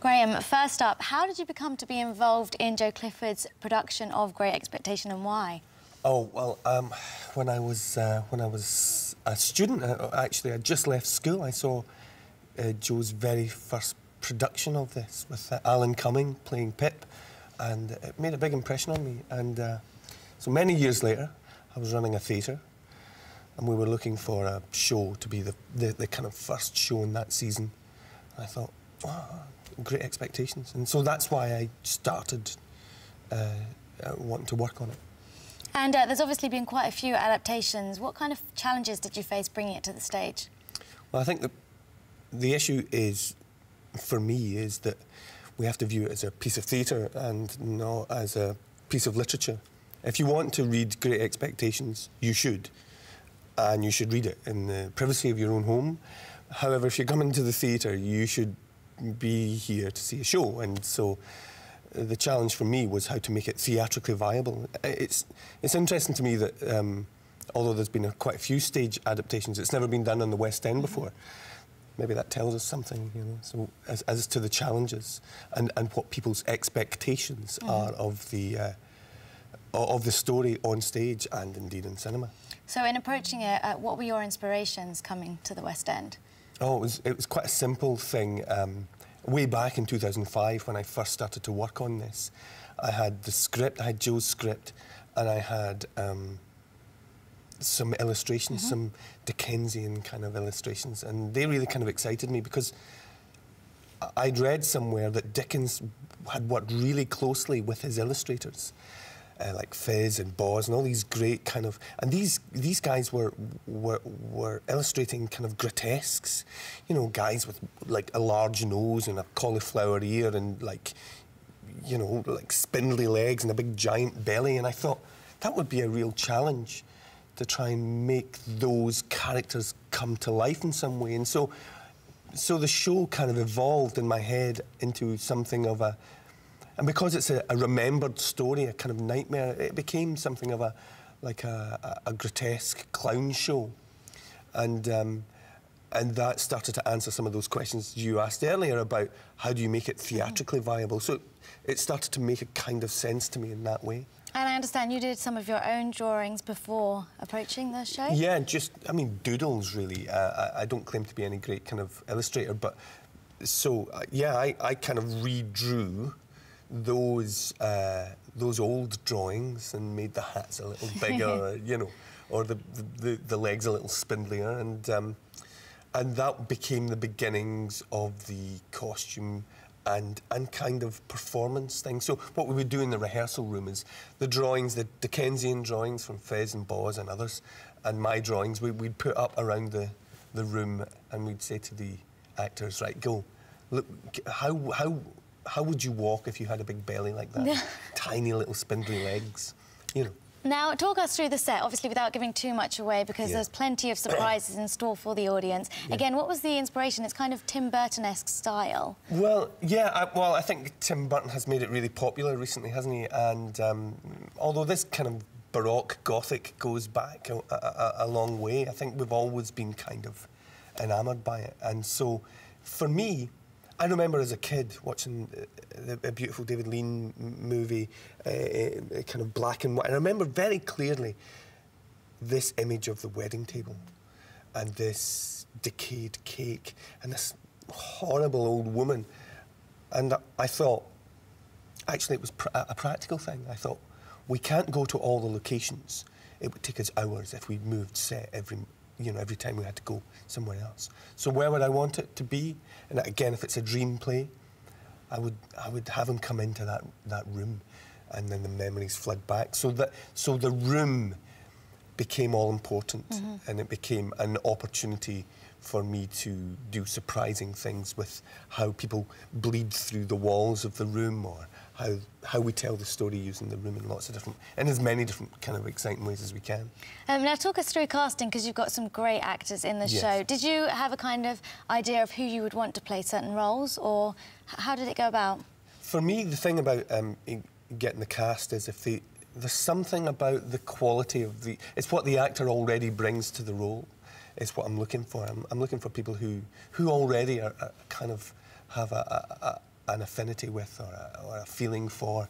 Graham, first up, how did you become to be involved in Joe Clifford's production of Great Expectation, and why? Oh, well, when I was a student, actually, I just left school. I saw Joe's very first production of this with Alan Cumming playing Pip, and it made a big impression on me. And so many years later, I was running a theatre, and we were looking for a show to be the kind of first show in that season. And I thought, oh, Great Expectations. And so that's why I started wanting to work on it. And there's obviously been quite a few adaptations. What kind of challenges did you face bringing it to the stage? Well, I think the issue is, for me, is that we have to view it as a piece of theatre and not as a piece of literature. If you want to read Great Expectations, you should. And you should read it in the privacy of your own home. However, if you're coming to the theatre, you should be here to see a show. And so the challenge for me was how to make it theatrically viable. It's interesting to me that although there's been quite a few stage adaptations, it's never been done on the West End before. Maybe that tells us something, you know. So as to the challenges and what people's expectations are of the story on stage and indeed in cinema. So in approaching it, what were your inspirations coming to the West End? Oh, it was quite a simple thing. Way back in 2005, when I first started to work on this, I had the script, I had Joe's script, and I had some illustrations, some Dickensian kind of illustrations, and they really kind of excited me because I'd read somewhere that Dickens had worked really closely with his illustrators, like Fez and Boz and all these great kind of... And these guys were illustrating kind of grotesques, you know, guys with, like, a large nose and a cauliflower ear and, like, you know, like spindly legs and a big giant belly. And I thought that would be a real challenge to try and make those characters come to life in some way. And so the show kind of evolved in my head into something of a... And because it's a remembered story, a kind of nightmare, it became something of a grotesque clown show. And that started to answer some of those questions you asked earlier about how do you make it theatrically viable. So it started to make a kind of sense to me in that way. And I understand you did some of your own drawings before approaching the show? Yeah, just, I mean, doodles, really. I don't claim to be any great kind of illustrator, but... So, yeah, I kind of redrew those old drawings and made the hats a little bigger, you know, or the legs a little spindlier, and that became the beginnings of the costume and kind of performance thing. So what we would do in the rehearsal room is the drawings, the Dickensian drawings from Fez and Boz and others, and my drawings, we'd put up around the room, and we'd say to the actors, right, go, look, how would you walk if you had a big belly like that? Tiny little spindly legs, you know. Now, talk us through the set, obviously without giving too much away, because there's plenty of surprises in store for the audience. Again, what was the inspiration? It's kind of Tim Burton-esque style. Well, yeah, I think Tim Burton has made it really popular recently, hasn't he? And although this kind of Baroque Gothic goes back a long way, I think we've always been kind of enamoured by it. And so, for me, I remember as a kid watching a beautiful David Lean movie, kind of black and white. And I remember very clearly this image of the wedding table and this decayed cake and this horrible old woman. And I thought, actually, it was a practical thing. I thought, we can't go to all the locations. It would take us hours if we moved set every time we had to go somewhere else. So where would I want it to be? And again, if it's a dream play, I would have him come into that room, and then the memories flood back. So the room became all important, and it became an opportunity for me to do surprising things with how people bleed through the walls of the room, or how we tell the story using the room in as many different kind of exciting ways as we can. Now talk us through casting, because you've got some great actors in the show. Did you have a kind of idea of who you would want to play certain roles, or how did it go about? For me, the thing about getting the cast is if there's something about the quality of it's what the actor already brings to the role. It's what I'm looking for. I'm looking for people who already are kind of have a an affinity with or a feeling for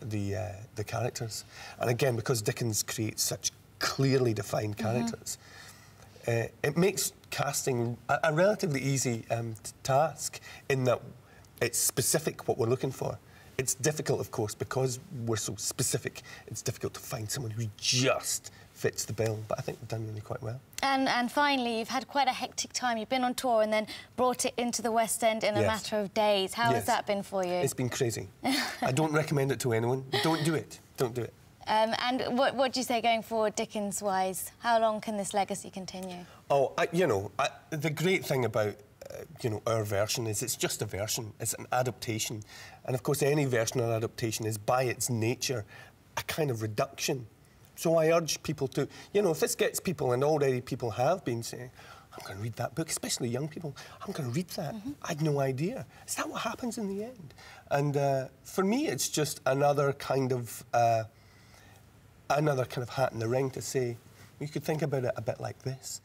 the characters. And again, because Dickens creates such clearly defined characters, it makes casting a relatively easy task in that it's specific what we're looking for. It's difficult, of course, because we're so specific. It's difficult to find someone who just fits the bill, but I think we've done really quite well. And finally, you've had quite a hectic time. You've been on tour and then brought it into the West End in a matter of days. How has that been for you? It's been crazy. I don't recommend it to anyone. Don't do it. Don't do it. And what do you say going forward, Dickens-wise? How long can this legacy continue? Oh, you know, the great thing about you know, our version is it's just a version. It's an adaptation. And, of course, any version or adaptation is, by its nature, a kind of reduction. So I urge people to, you know, if this gets people, and already people have been saying, I'm going to read that book, especially young people, I'm going to read that. I had no idea. Is that what happens in the end? And for me, it's just another kind of hat in the ring to say, you could think about it a bit like this.